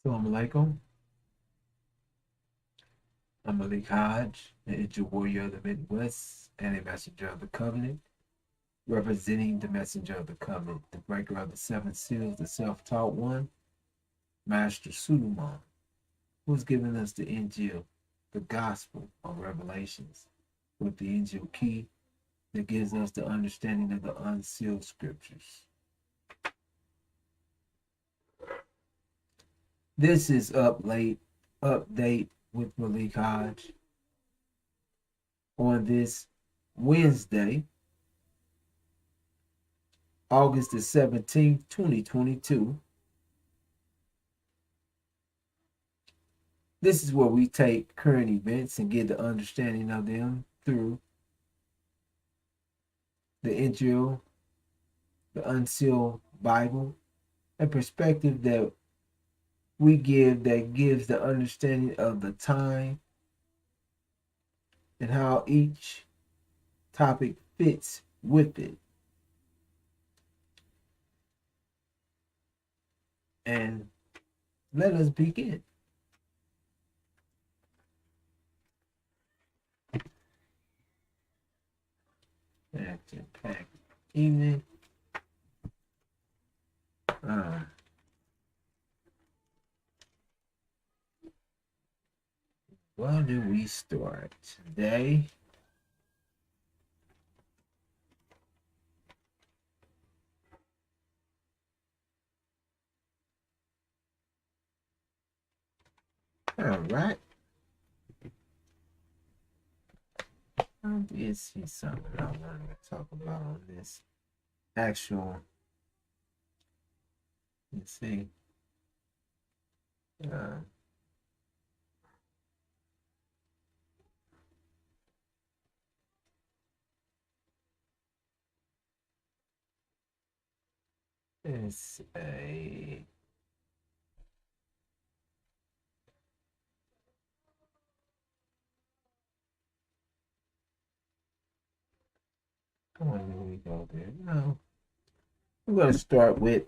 Assalamu alaikum. I'm Malik Hodge, an injured warrior of the Midwest and a messenger of the covenant, representing the messenger of the covenant, the breaker of the seven seals, the self-taught one, Master Suleiman, who has given us the Injil, the gospel of revelations, with the Injil key that gives us the understanding of the unsealed scriptures. This is update with Malik Hodge on this Wednesday, August the 17th, 2022. This is where we take current events and get the understanding of them through the Injil, the unsealed Bible, a perspective that we give that gives the understanding of the time and how each topic fits with it. And let us begin. Action-packed evening. Where do we start today? All right. I did see something I wanted to talk about on this actual. Let's see. It's a come on, here we go there. No. I'm gonna start with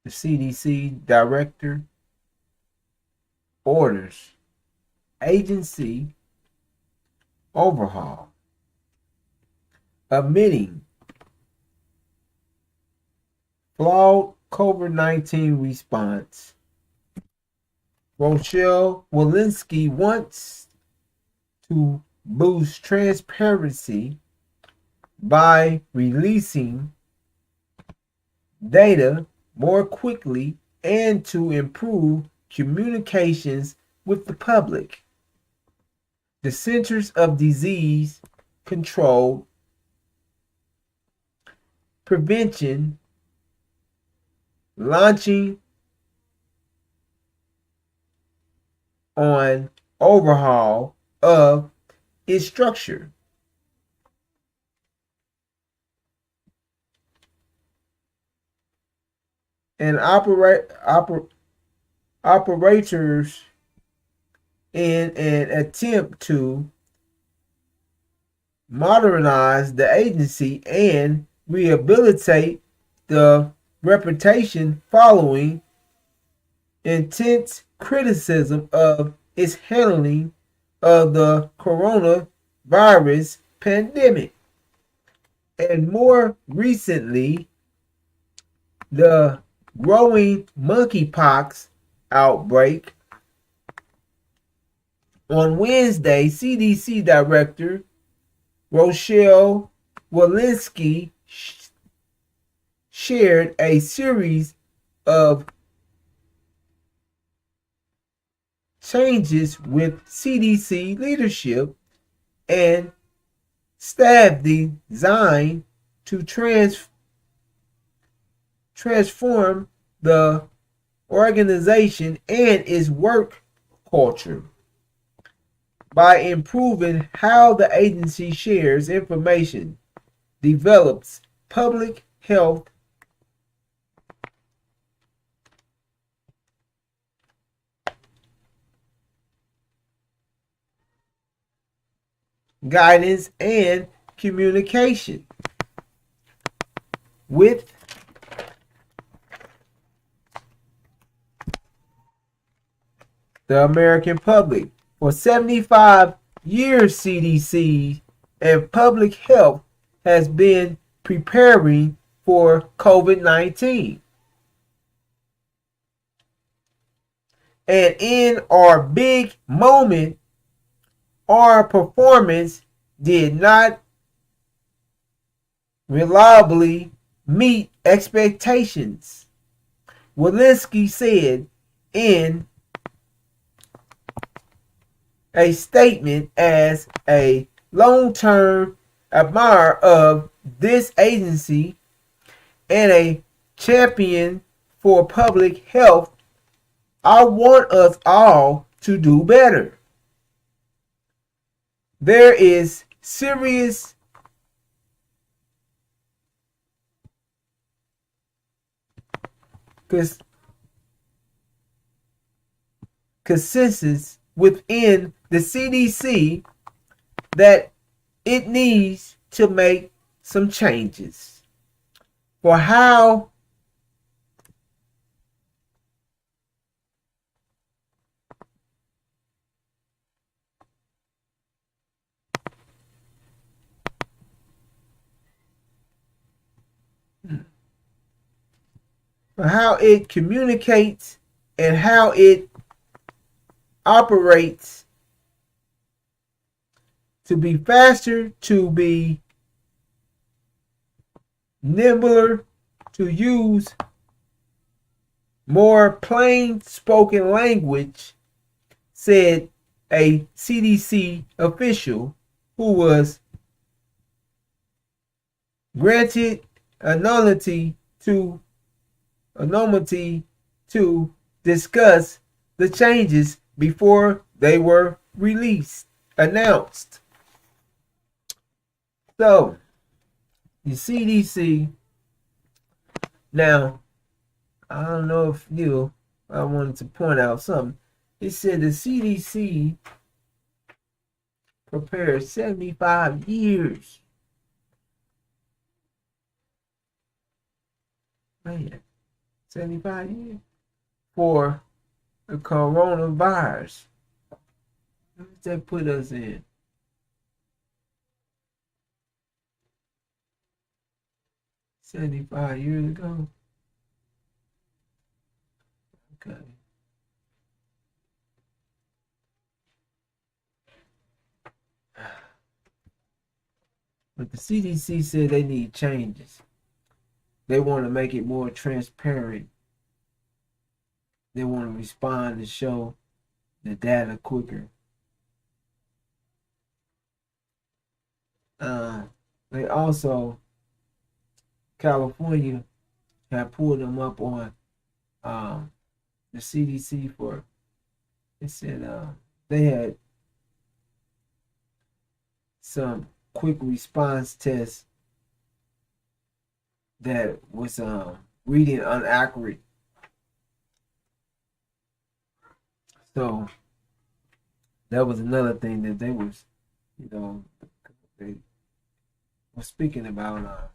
the CDC director orders agency overhaul, admitting flawed COVID-19 response. Rochelle Walensky wants to boost transparency by releasing data more quickly and to improve communications with the public. The Centers of Disease Control Prevention launching on overhaul of its structure. And operators in an attempt to modernize the agency and rehabilitate the reputation following intense criticism of its handling of the coronavirus pandemic. And more recently, the growing monkeypox outbreak. On Wednesday, CDC Director Rochelle Walensky shared a series of changes with CDC leadership and staff designed to transform the organization and its work culture by improving how the agency shares information, develops public health guidance, and communication. with the American public. For 75 years, CDC and public health has been preparing for COVID-19. And in our big moment, our performance did not reliably meet expectations, Walensky said in a statement. As a long-term admirer of this agency and a champion for public health, I want us all to do better. There is serious consensus within the CDC that it needs to make some changes for how it communicates and how it operates, to be faster, to be nimbler, to use more plain spoken language, said a CDC official who was granted anonymity to discuss the changes before they were announced. So, the CDC, now, I don't know if I wanted to point out something. It said the CDC prepared 75 years. Man, 75 years for the coronavirus. What does that put us in? $75 years ago. Okay. But the CDC said they need changes. They want to make it more transparent. They want to respond and show the data quicker. They also, California had pulled them up on the CDC for, it said they had some quick response tests that was reading inaccurate. So that was another thing that they was, they were speaking about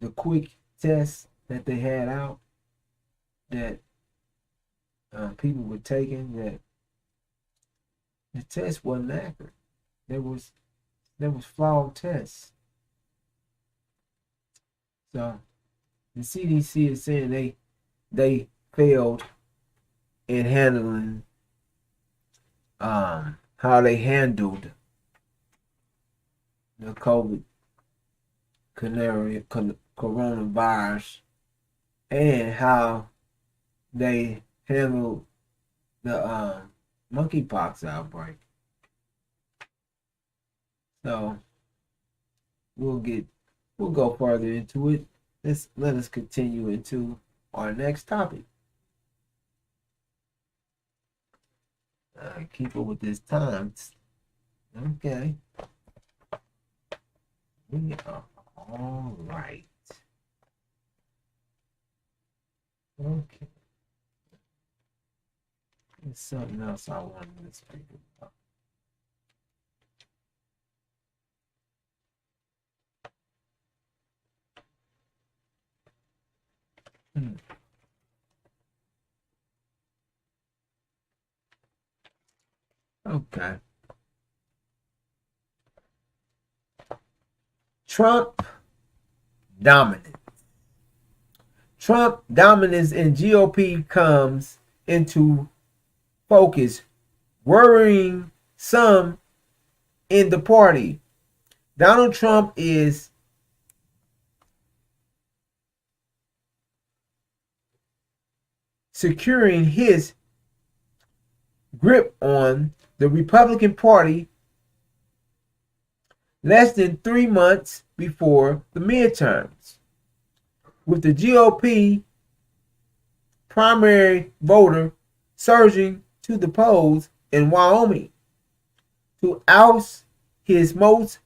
the quick tests that they had out that people were taking, that the test wasn't accurate. There was flawed tests. So the CDC is saying they failed in handling how they handled the COVID coronavirus and how they handled the monkeypox outbreak. So we'll go further into it. Let us continue into our next topic. Keep up with this time. Okay. We are all right. Okay. There's something else I wanted to speak about. Okay. Trump dominance. Trump dominance in GOP comes into focus, worrying some in the party. Donald Trump is securing his grip on the Republican Party less than 3 months before the midterms, with the GOP primary voter surging to the polls in Wyoming to oust his most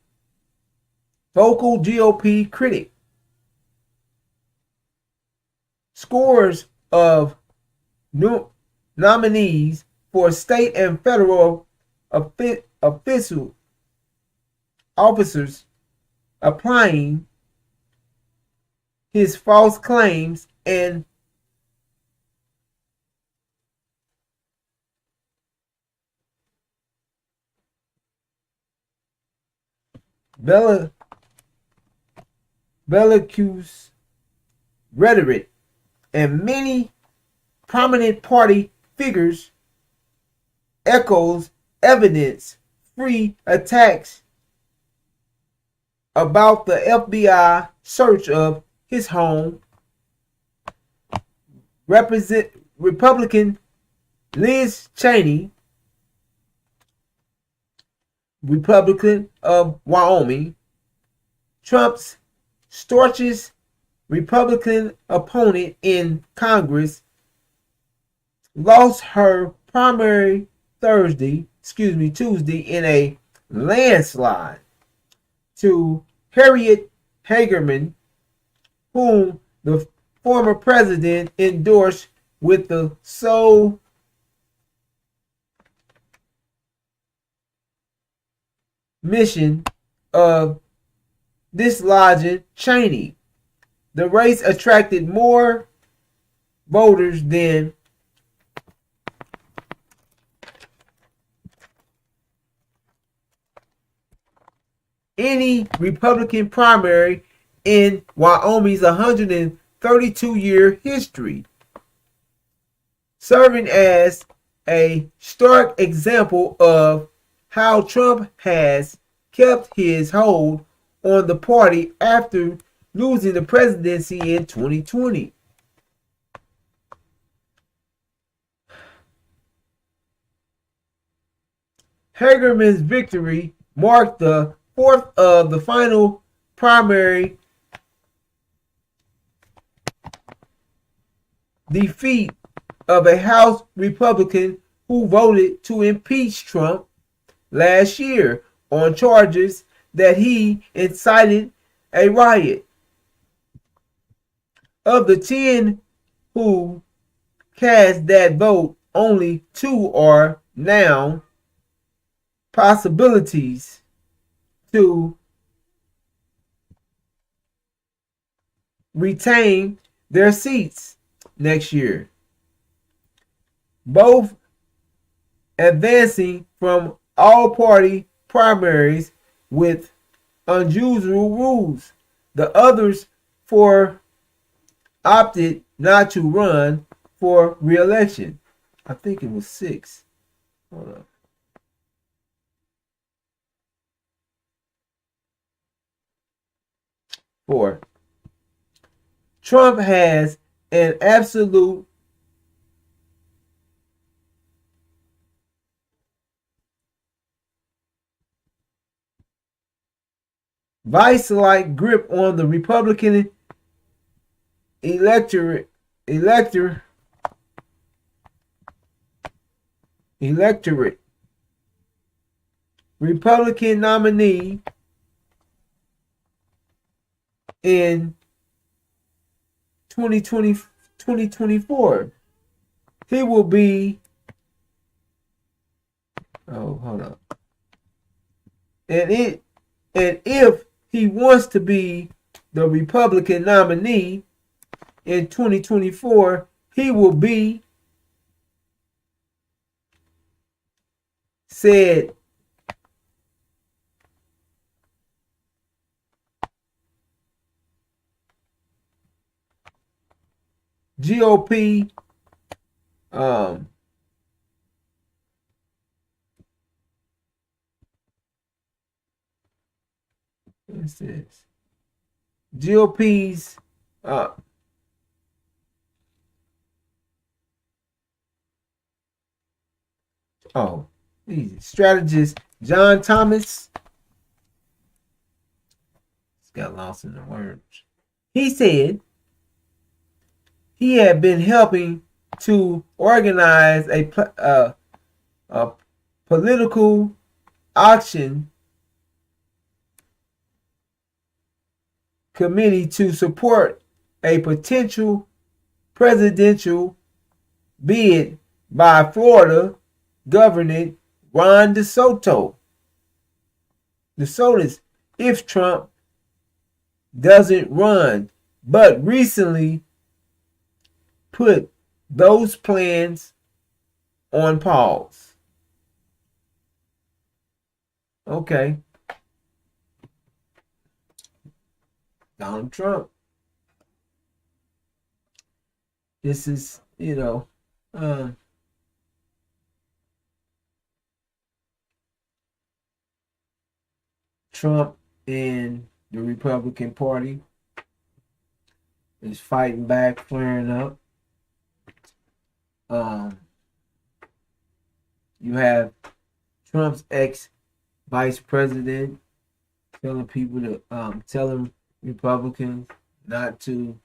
vocal GOP critic. Scores of new nominees for state and federal official officers applying his false claims and bellicose rhetoric, and many prominent party figures echoes evidence-free attacks about the FBI search of his home. Republican Liz Cheney, Republican of Wyoming, Trump's staunchest Republican opponent in Congress, lost her primary Tuesday in a landslide to Harriet Hagerman, whom the former president endorsed with the sole mission of dislodging Cheney. The race attracted more voters than any Republican primary in Wyoming's 132-year history, serving as a stark example of how Trump has kept his hold on the party after losing the presidency in 2020. Hagerman's victory marked the fourth of the final primary defeat of a House Republican who voted to impeach Trump last year on charges that he incited a riot. Of the 10 who cast that vote, only 2 are now possibilities to retain their seats next year, both advancing from all-party primaries with unusual rules. The others opted not to run for re-election. I think it was 6. Hold up. 4. Trump has an absolute vice-like grip on the Republican electorate. Republican nominee in 2024. He will be, hold on. And if he wants to be the Republican nominee in 2024, he will be said GOP um what's this? GOP's uh oh easy strategist John Thomas got lost in the words. He said he had been helping to organize a political action committee to support a potential presidential bid by Florida Governor Ron DeSantis if Trump doesn't run, but recently put those plans on pause. Okay. Donald Trump. This is, Trump and the Republican Party is fighting back, flaring up. You have Trump's ex vice president telling people to telling Republicans not to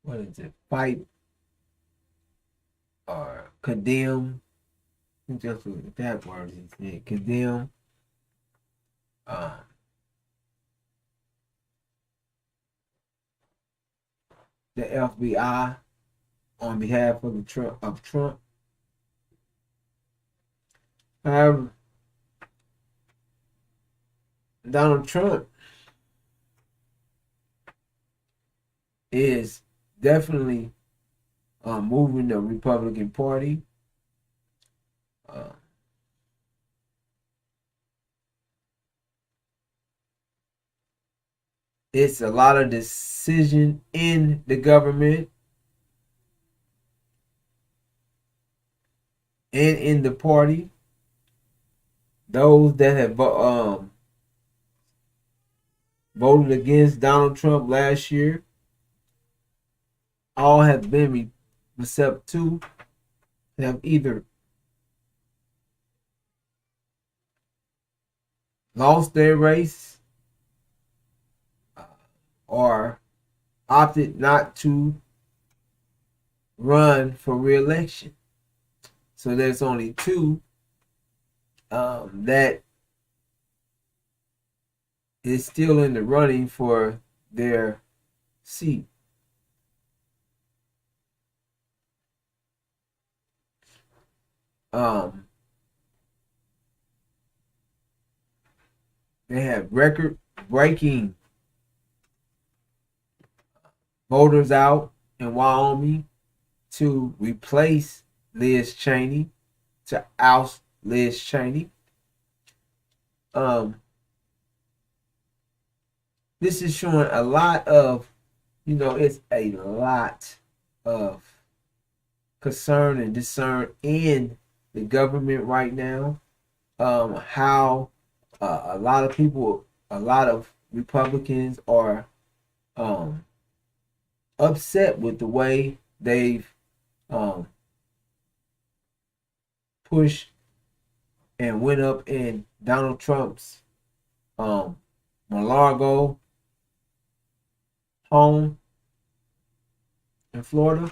what is it, fight or condemn. I think that's what that word is. Condemn the FBI on behalf of Trump. However, Donald Trump is definitely moving the Republican Party. It's a lot of decision in the government and in the party. Those that have voted against Donald Trump last year all have been receptive to, have either lost their race or opted not to run for re-election. So there's only two that is still in the running for their seat. They have record-breaking voters out in Wyoming to replace Liz Cheney, to oust Liz Cheney. This is showing a lot of, it's a lot of concern and discern in the government right now. How a lot of people, a lot of Republicans are upset with the way they've pushed and went up in Donald Trump's Mar-a-Lago home in Florida.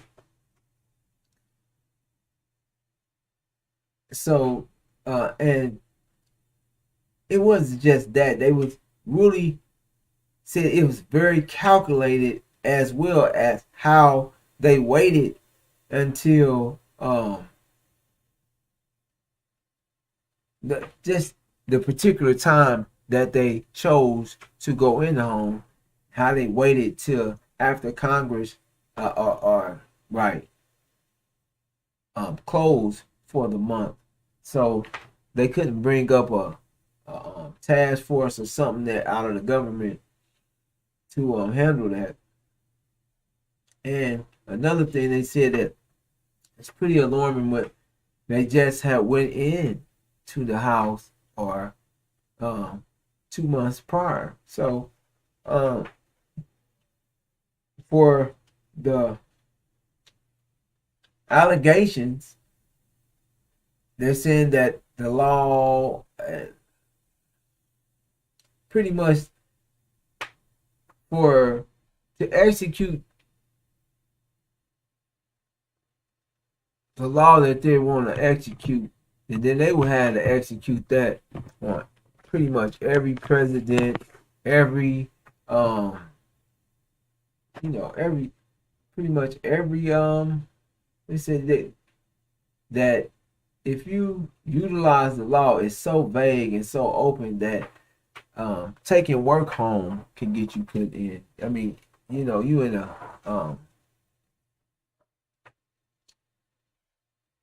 So, and it wasn't just that. They was really said it was very calculated, as well as how they waited until the particular time that they chose to go in the home, how they waited till after Congress or right, closed for the month. So they couldn't bring up a task force or something that out of the government to handle that. And another thing they said that it's pretty alarming, but they just had went in to the house or um, 2 months prior. So um, for the allegations, they're saying that the law pretty much for to execute the law that they want to execute, and then they will have to execute that on pretty much every president, every every pretty much every they said that if you utilize the law, it's so vague and so open that taking work home can get you put in. I mean, you in a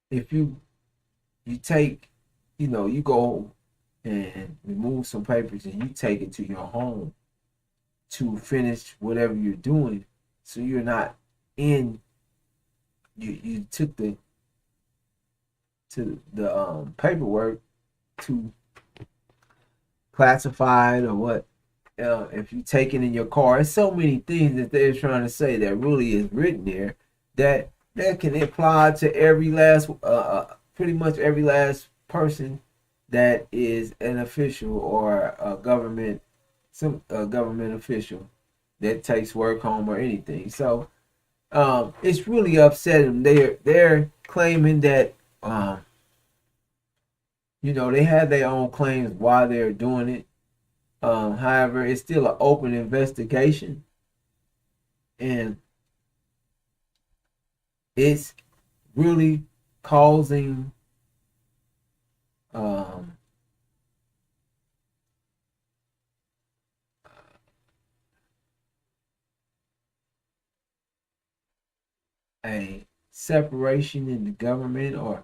if you take, you go and remove some papers and you take it to your home to finish whatever you're doing, so you're not in. You took the paperwork to classified or what. If you take it in your car, it's so many things that they're trying to say that really is written there that can apply to every last, pretty much every last person that is an official or a government, some government official that takes work home or anything. So it's really upsetting. They're claiming that they have their own claims why they're doing it. However, it's still an open investigation, and it's really causing a separation in the government, or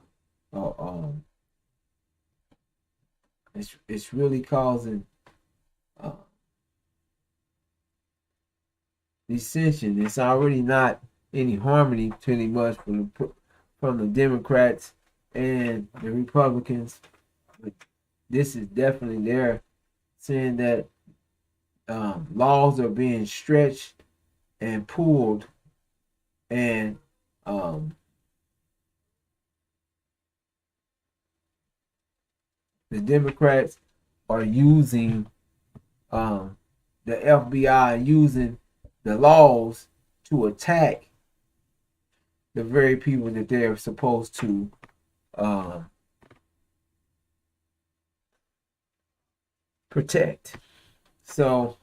it's really causing uh, dissension. It's already not any harmony pretty much from the Democrats and the Republicans. But this is definitely there, saying that laws are being stretched and pulled, and the Democrats are using the FBI, using the laws to attack the very people that they're supposed to protect. So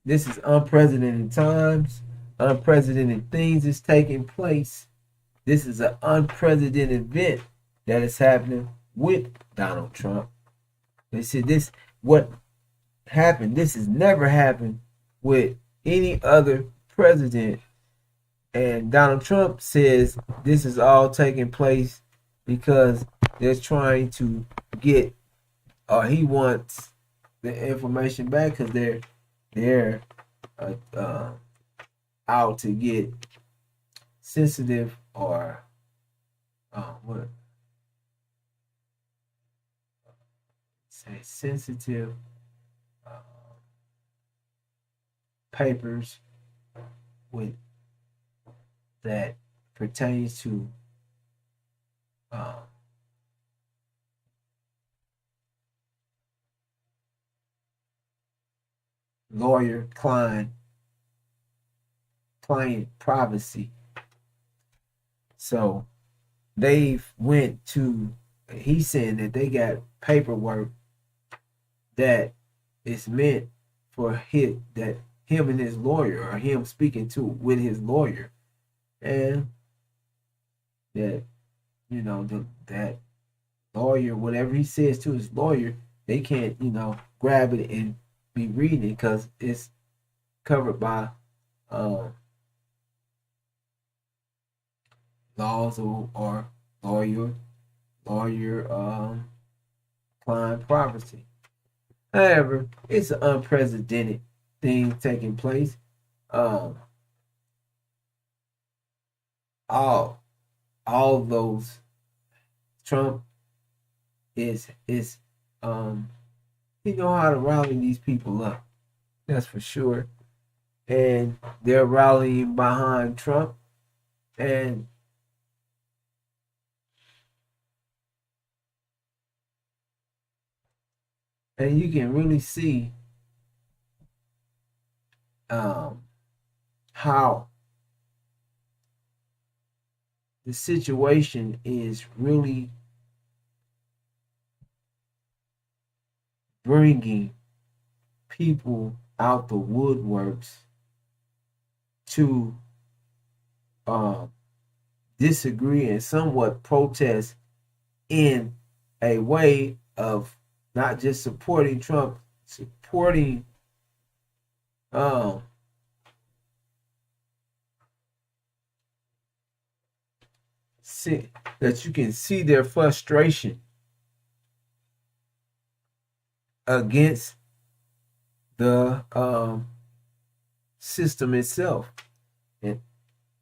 this is unprecedented times, unprecedented things is taking place. This is an unprecedented event that is happening with Donald Trump. They said this, what happened, this has never happened with any other president. And Donald Trump says this is all taking place because they're trying to get, or he wants the information back because they're out to get sensitive or what say sensitive papers with that pertains to lawyer client privacy. So they've went to, he's saying that they got paperwork that is meant for him and his lawyer, or him speaking to with his lawyer, and that that lawyer, whatever he says to his lawyer, they can't grab it and be reading it because it's covered by laws or lawyer lawyer client privacy. However, it's an unprecedented thing taking place. Um, all all those Trump is he know how to rally these people up. That's for sure. And they're rallying behind Trump, and you can really see um, how the situation is really bringing people out the woodworks to um, disagree and somewhat protest in a way of not just supporting Trump, supporting um, that you can see their frustration against the system itself, and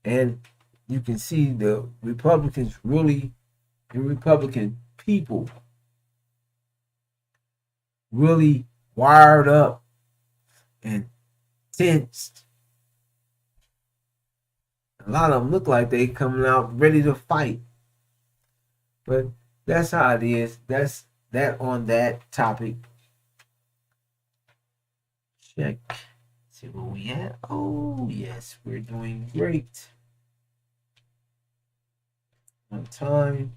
and you can see the Republicans really, the Republican people really wired up and tensed. A lot of them look like they coming out ready to fight, but that's how it is. That's that on that topic. Check. See where we at. Oh yes, we're doing great. On time.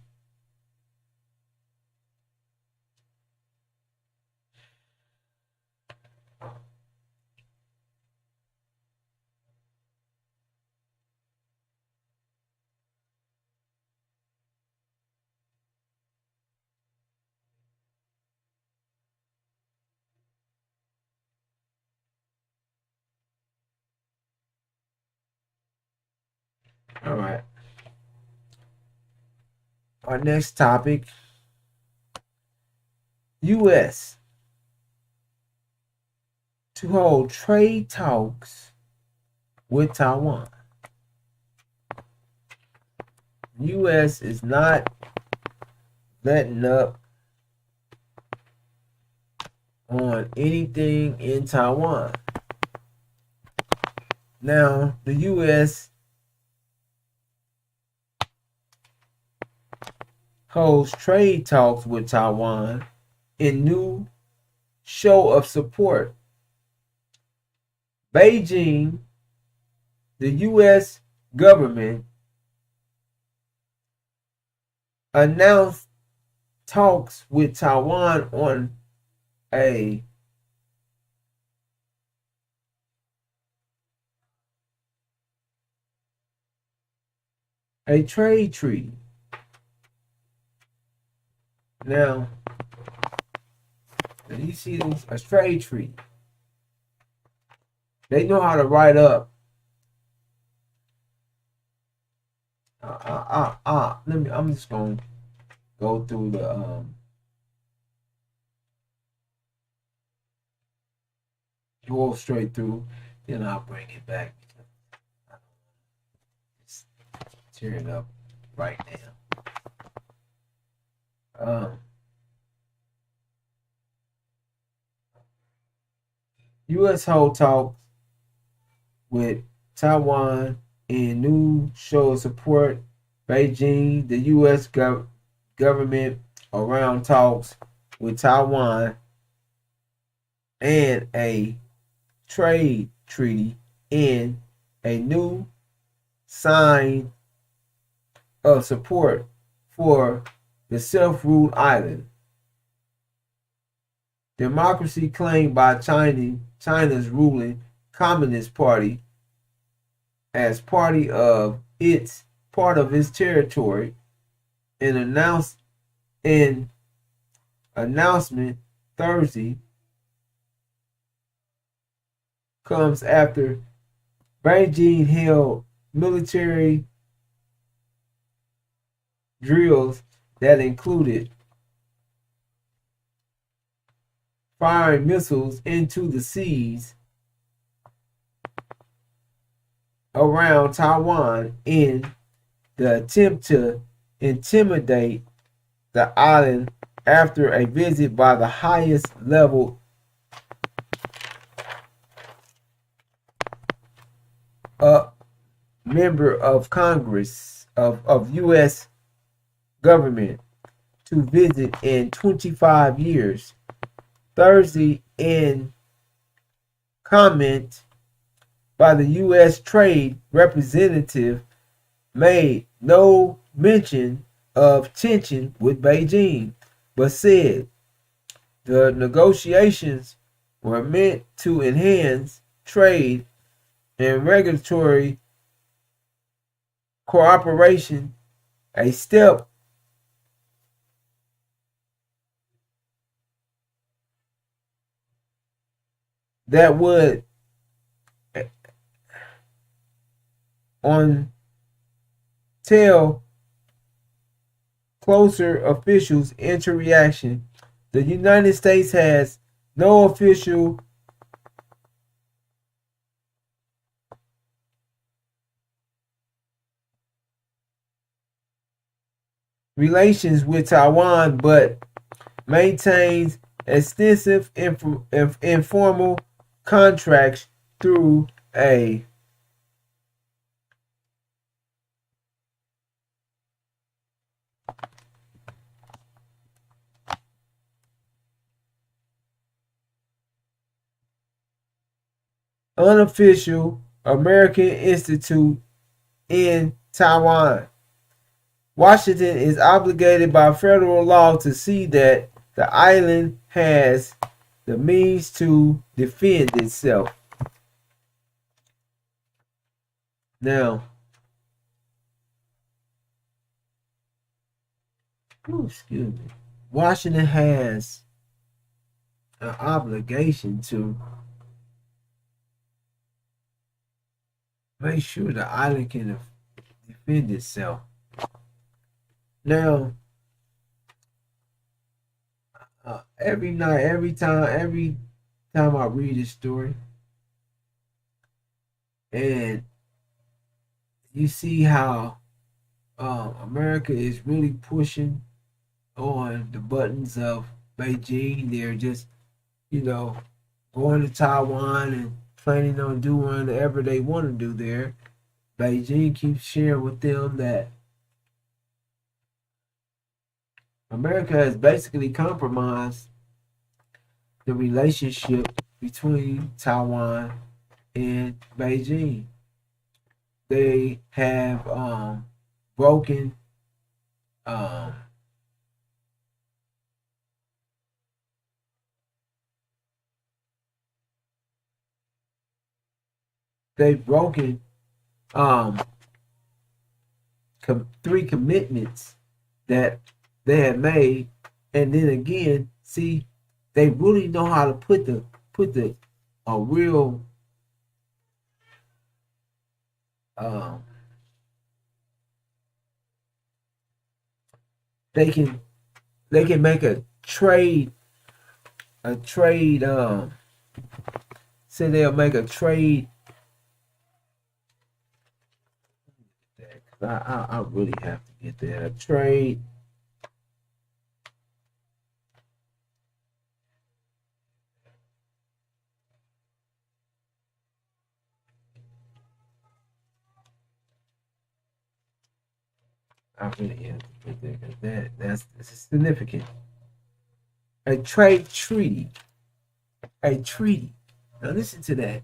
All right. Our next topic: U.S. to hold trade talks with Taiwan. U.S. is not letting up on anything in Taiwan. Now, the U.S. holds trade talks with Taiwan in new show of support. Beijing, the U.S. government announced talks with Taiwan on a trade treaty. Now, you see this, a trade treaty. They know how to write up. Let me. I'm just gonna go through the go straight through. Then I'll bring it back. Just tear it up right now. U.S. hold talks with Taiwan in new show of support. Beijing, the U.S. government around talks with Taiwan and a trade treaty in a new sign of support for the self-ruled island. Democracy claimed by China's ruling Communist Party as part of its territory. An announcement Thursday comes after Beijing held military drills that included firing missiles into the seas around Taiwan in the attempt to intimidate the island after a visit by the highest level member of Congress of U.S. government to visit in 25 years. Thursday, in comment by the U.S. Trade Representative, made no mention of tension with Beijing, but said the negotiations were meant to enhance trade and regulatory cooperation, a step that would on tell closer officials into reaction. The United States has no official relations with Taiwan, but maintains extensive informal contracts through a unofficial American Institute in Taiwan. Washington is obligated by federal law to see that the island has the means to defend itself. Now, excuse me. Washington has an obligation to make sure the island can defend itself. Now, every night, every time I read this story, and you see how America is really pushing on the buttons of Beijing. They're just, going to Taiwan and planning on doing whatever they want to do there. Beijing keeps sharing with them that America has basically compromised the relationship between Taiwan and Beijing. They have broken they've broken 3 commitments that they had made, and then again, see, they really know how to put a real they can make a trade say they'll make a trade. I really have to get that. A trade I really have to get that because that's significant. A trade treaty. A treaty. Now listen to that.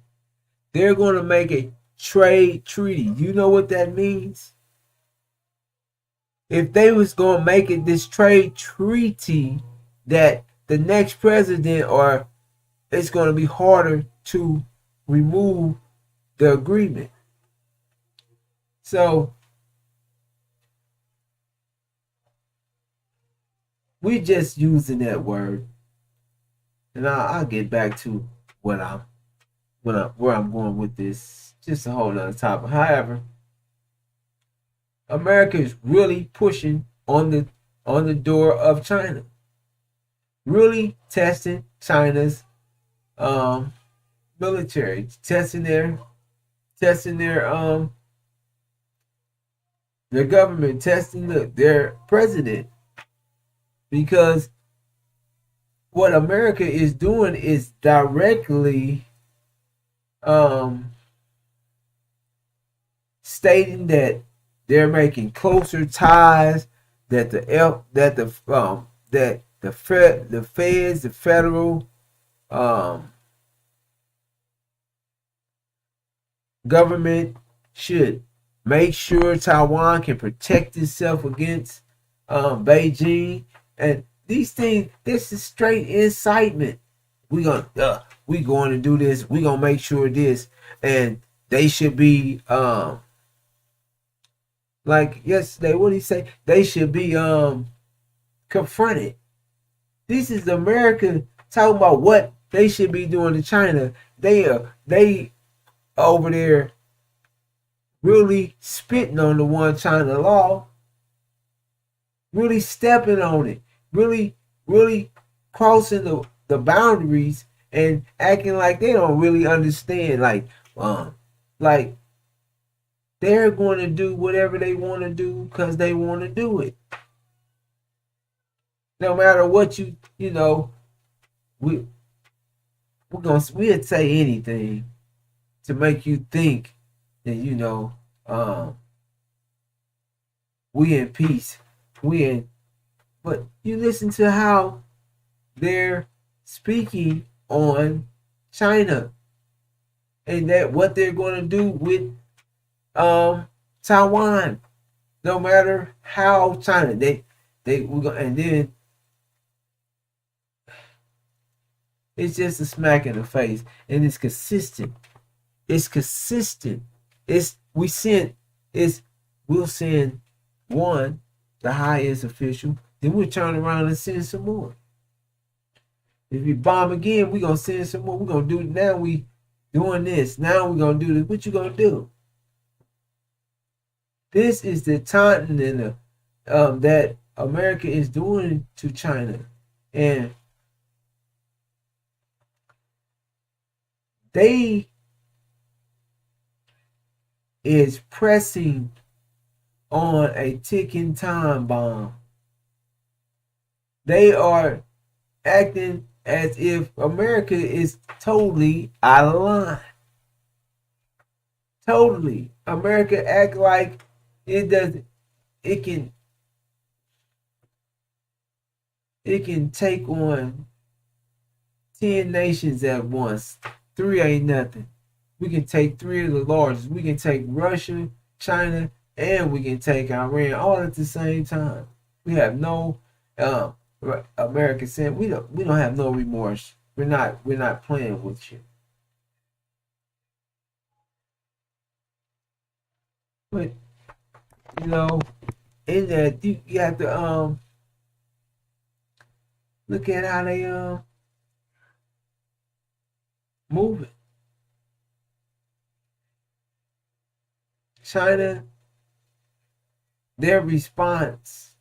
They're going to make a trade treaty. You know what that means? If they was going to make it this trade treaty, that the next president, or it's going to be harder to remove the agreement. So we're just using that word, and I'll get back to where I'm going with this. Just a whole nother topic. However, America is really pushing on the door of China, really testing China's military, testing their government, testing their president, because what America is doing is directly um, stating that they're making closer ties, that the feds, the federal um, government should make sure Taiwan can protect itself against Beijing, and these things. This is straight incitement. We going to do this. We gonna make sure this, and they should be like yesterday. What did he say? They should be confronted. This is America talking about what they should be doing to China. They over there really spitting on the one China law, really stepping on it, really crossing the boundaries and acting like they don't really understand. Like they're going to do whatever they want to do because they want to do it. No matter what you know, we'd say anything to make you think that we in peace, but you listen to how they're speaking on China and that what they're going to do with Taiwan. No matter how China we go, and then it's just a smack in the face, and it's consistent. It's consistent. It's we send it's we'll send one, the highest official, then we'll turn around and send some more. If you bomb again, we're gonna send some more. We're gonna do now. We doing this. Now we're gonna do this. What you gonna do? This is the taunting and that America is doing to China, and they is pressing on a ticking time bomb. They are acting as if America is totally out of line. Totally. America act like it doesn't it can take on 10 nations at once. 3 ain't nothing. We can take 3 of the largest. We can take Russia, China, and we can take Iran all at the same time. We have no America saying we don't have no remorse. We're not playing with you. But in that you have to look at how they move it. China, their response,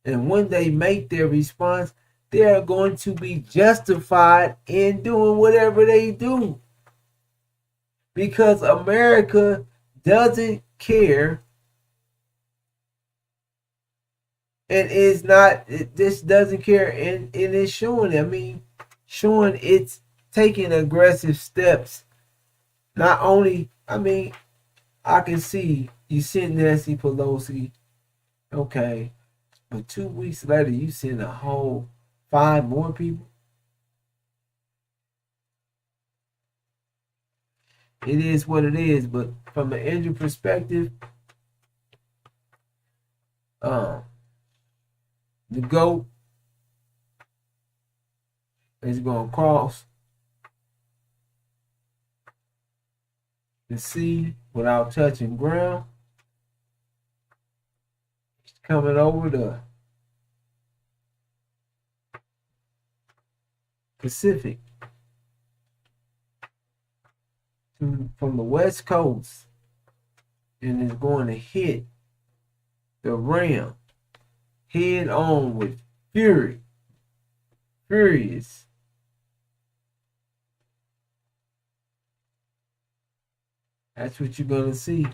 and when they make their response, they are going to be justified in doing whatever they do, because America doesn't care, and is not. This doesn't care, and it's showing. I mean, showing it's taking aggressive steps. Not only, I mean, I can see you send Nancy Pelosi, okay, but 2 weeks later you send a whole 5 more people. It is what it is, but from an injury perspective, the GOAT is going to cross the sea without touching ground. He's coming over the Pacific from the West Coast, and is going to hit the rim head on with fury, furious. That's what you're gonna see.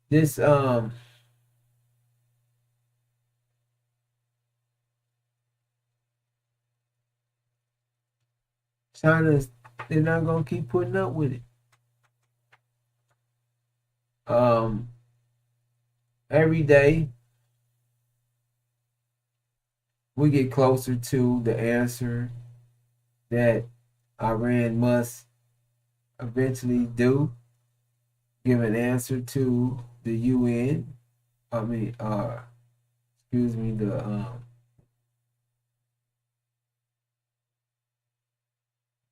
This China's, they're not gonna keep putting up with it. Um, every day we get closer to the answer that Iran must eventually do, give an answer to the UN. I mean, excuse me, the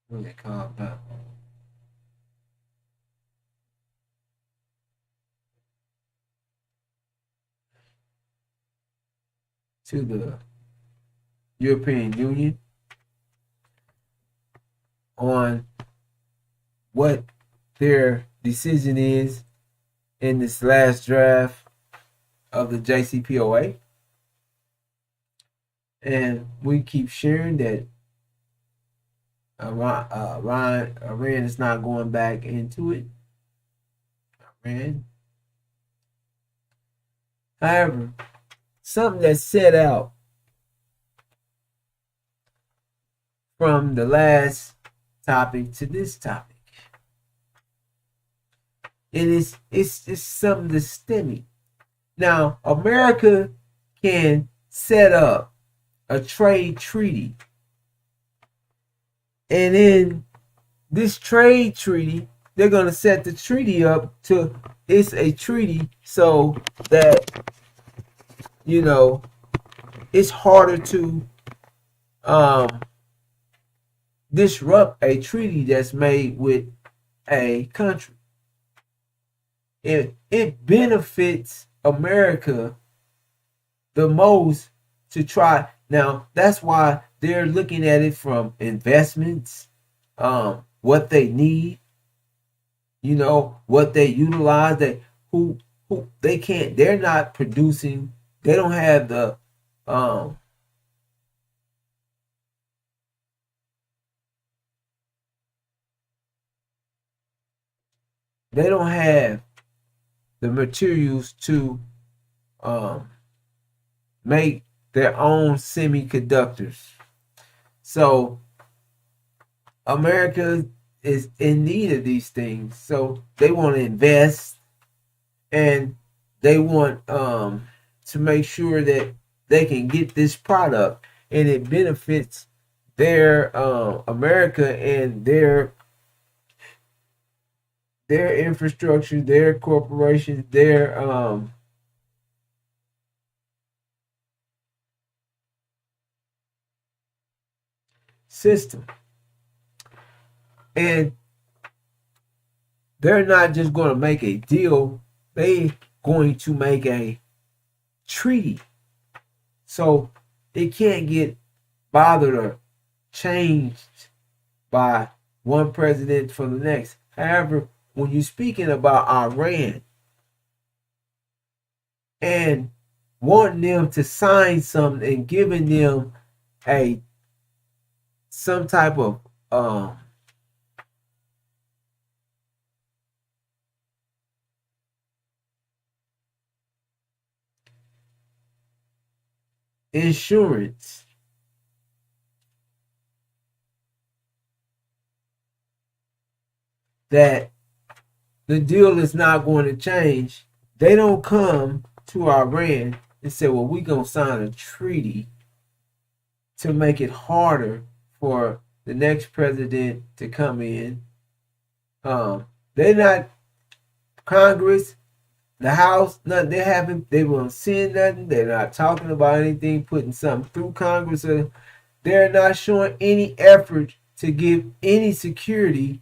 what they call that? To the European Union on what their decision is in this last draft of the JCPOA. And we keep sharing that Iran is not going back into it. Iran. However, something that's set out from the last topic to this topic. It's something systemic. Now, America can set up a trade treaty, and in this trade treaty, they're gonna set the treaty up to it's a treaty so that it's harder to disrupt a treaty that's made with a country. It benefits America the most to try. Now, that's why they're looking at it from investments, what they need, what they utilize, who they can't, they're not producing, they don't have the they don't have the materials to make their own semiconductors. So America is in need of these things. So they want to invest, and they want to make sure that they can get this product, and it benefits their America and their infrastructure, their corporations, their system. And they're not just going to make a deal, they're going to make a treaty. So it can't get bothered or changed by one president for the next. However, when you're speaking about Iran and wanting them to sign something and giving them some type of insurance that the deal is not going to change, they don't come to Iran and say, well, we're going to sign a treaty to make it harder for the next president to come in. They're not Congress, the House, nothing. They won't send nothing. They're not talking about anything, putting something through Congress. They're not showing any effort to give any security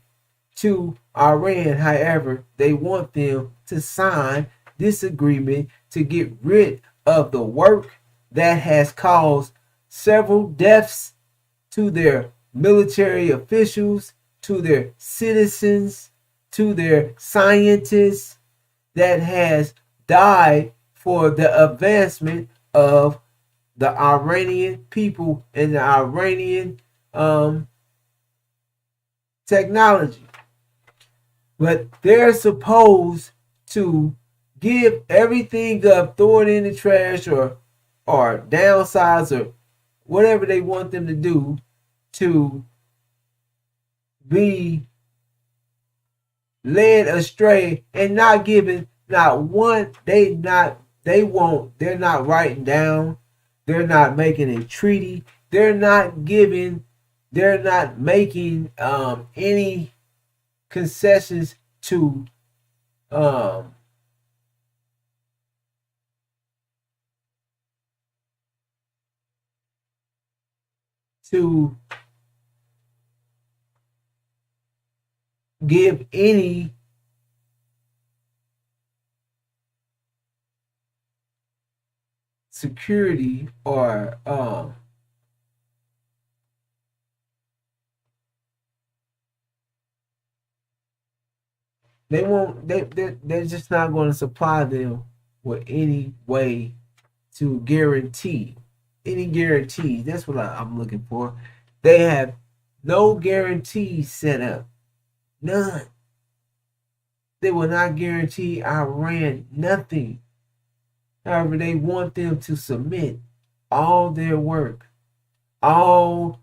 to Iran. However, they want them to sign this agreement to get rid of the work that has caused several deaths to their military officials, to their citizens, to their scientists, that has died for the advancement of the Iranian people and the Iranian um, technology. But they're supposed to give everything up, throw it in the trash, or downsize, or whatever they want them to do to be led astray and not giving not one. They're not writing down, they're not making a treaty, they're not making any concessions um to give any security, or they won't they're just not going to supply them with any way to guarantee any guarantees. That's what I'm looking for. They have no guarantees set up, none. They will not guarantee Iran nothing. However, they want them to submit all their work, all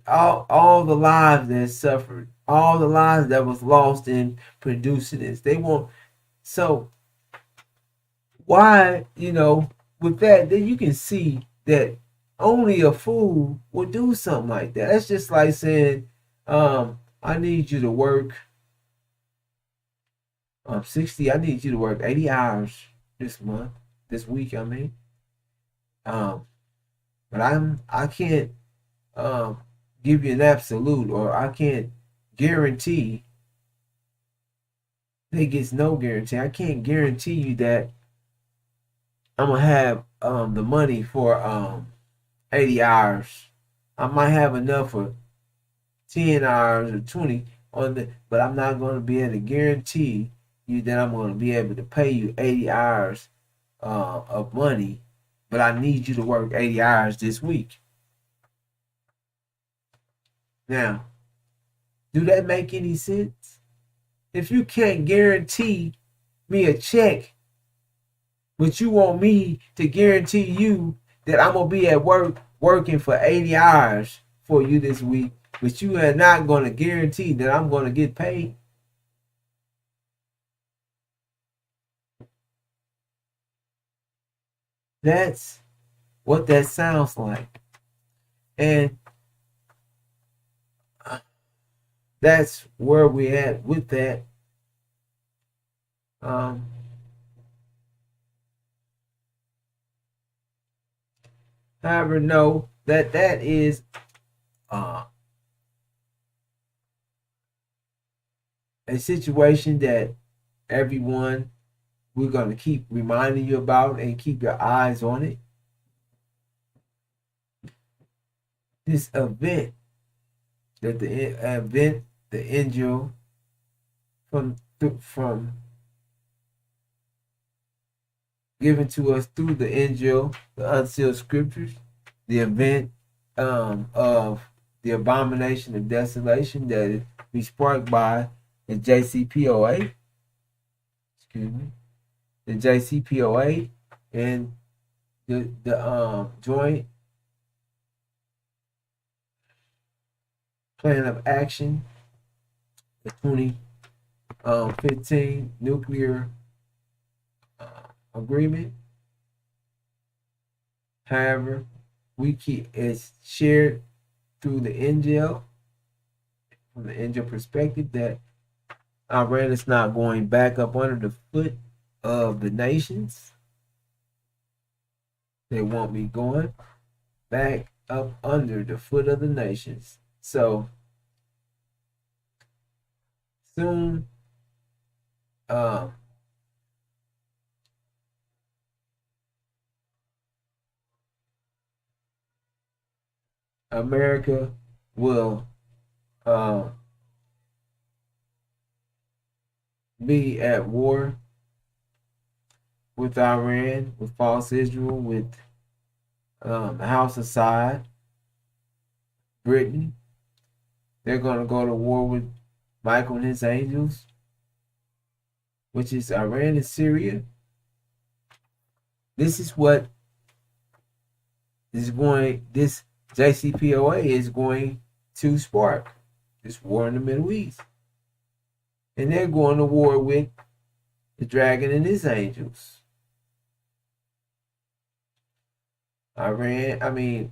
all the lives that suffered, all the lives that was lost in producing this. They want, so why, with that, then you can see that only a fool would do something like that. That's just like saying, I need you to work 60, I need you to work 80 hours this month, this week, I mean. Um, but I can't um give you an absolute, or I can't guarantee. They gets no guarantee. I can't guarantee you that I'm gonna have the money for 80 hours. I might have enough for 10 hours or 20 on the, but I'm not gonna be able to guarantee you that I'm gonna be able to pay you 80 hours of money, but I need you to work 80 hours this week. Now, do that make any sense? If you can't guarantee me a check, but you want me to guarantee you that I'm gonna be at work working for 80 hours for you this week, but you are not gonna guarantee that I'm gonna get paid. That's what that sounds like. And that's where we're at with that. Um, However, know that that is uh, a situation that everyone, we're going to keep reminding you about and keep your eyes on it. This event, the angel from given to us through the angel, the unsealed scriptures, the event of the abomination of desolation that is be sparked by the JCPOA, excuse me, the JCPOA and the joint plan of action, the 2015 nuclear agreement. However, we keep it's shared through the NGL, from the NGL perspective, that Iran is not going back up under the foot of the nations. They want me going back up under the foot of the nations. So soon, um, America will be at war with Iran, with false Israel, with the House aside, Britain. They're going to go to war with Michael and his angels, which is Iran and Syria. This is what is going, this JCPOA is going to spark this war in the Middle East. And they're going to war with the dragon and his angels. The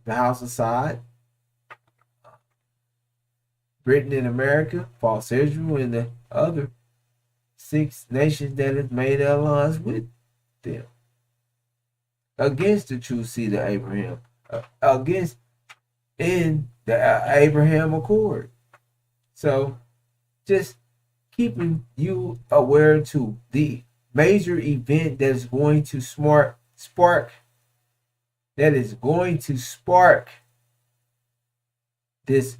House aside, Britain and America, false Israel, and the other 6 nations that have made alliance with them against the true seed of Abraham, against in the Abraham Accord. So just keeping you aware to the major event that is going to spark this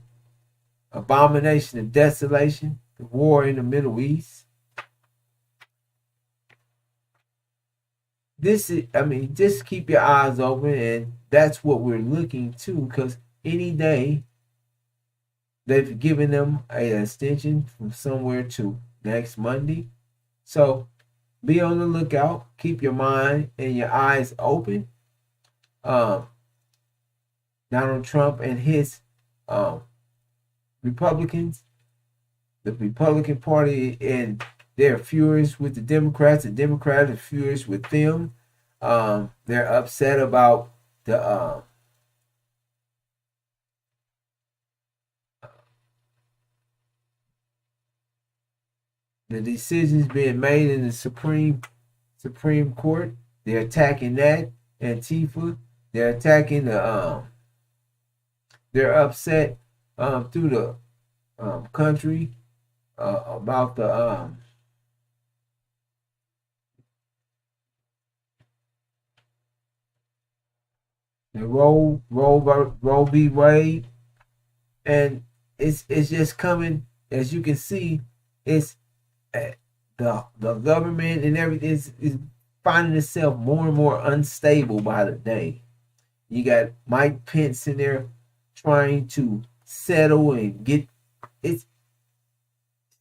abomination of desolation, the war in the Middle East. Just keep your eyes open, and that's what we're looking to, because any day they've given them an extension from somewhere to next Monday. So be on the lookout. Keep your mind and your eyes open. Donald Trump and his Republicans, the Republican Party, and they're furious with the Democrats. The Democrats are furious with them. They're upset about the decisions being made in the Supreme Court. They're attacking that. Antifa. They're attacking the they're upset through the country about the Roe v. Wade, and it's just coming. As you can see, it's the government and everything is finding itself more and more unstable by the day. You got Mike Pence in there trying to settle and get. It's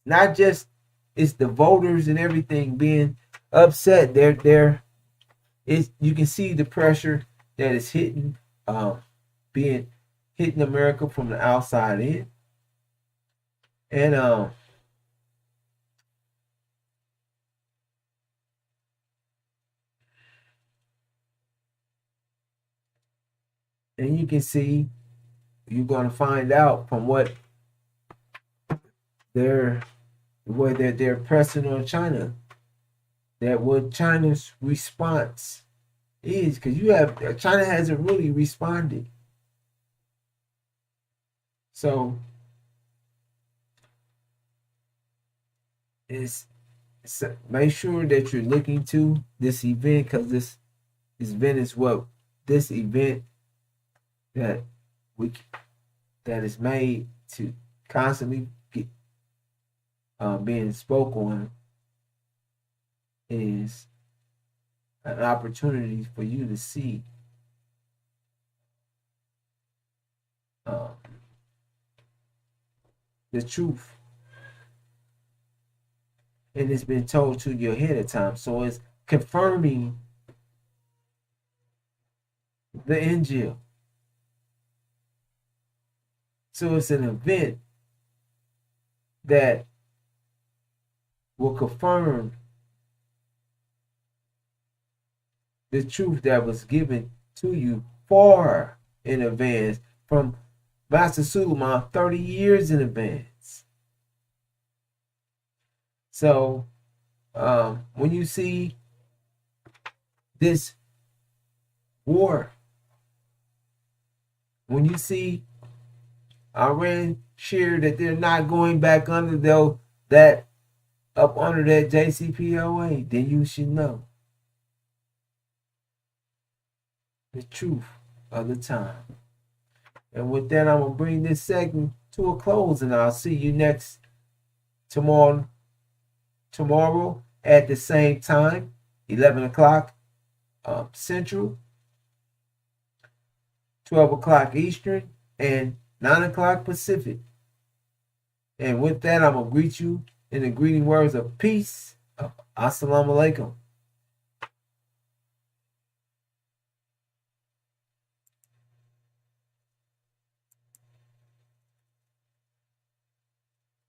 not just, it's the voters and everything being upset. You can see the pressure that is hitting America from the outside in. And you can see, you're going to find out from what they're pressing on China, that what China's response is, because China hasn't really responded. So make sure that you're looking to this event, because this event is that is made to constantly get being spoke on, is an opportunity for you to see the truth, and it's been told to you ahead of time. So it's confirming the Injil. So it's an event that will confirm the truth that was given to you far in advance from Master Suleiman 30 years in advance. So when you see this war, when you see Iran share that they're not going back under that JCPOA, then you should know the truth of the time. And with that, I'm going to bring this segment to a close, and I'll see you tomorrow at the same time. 11 o'clock Central, 12 o'clock Eastern, and 9 o'clock Pacific. And with that, I'm going to greet you in the greeting words of peace. Assalamu alaikum.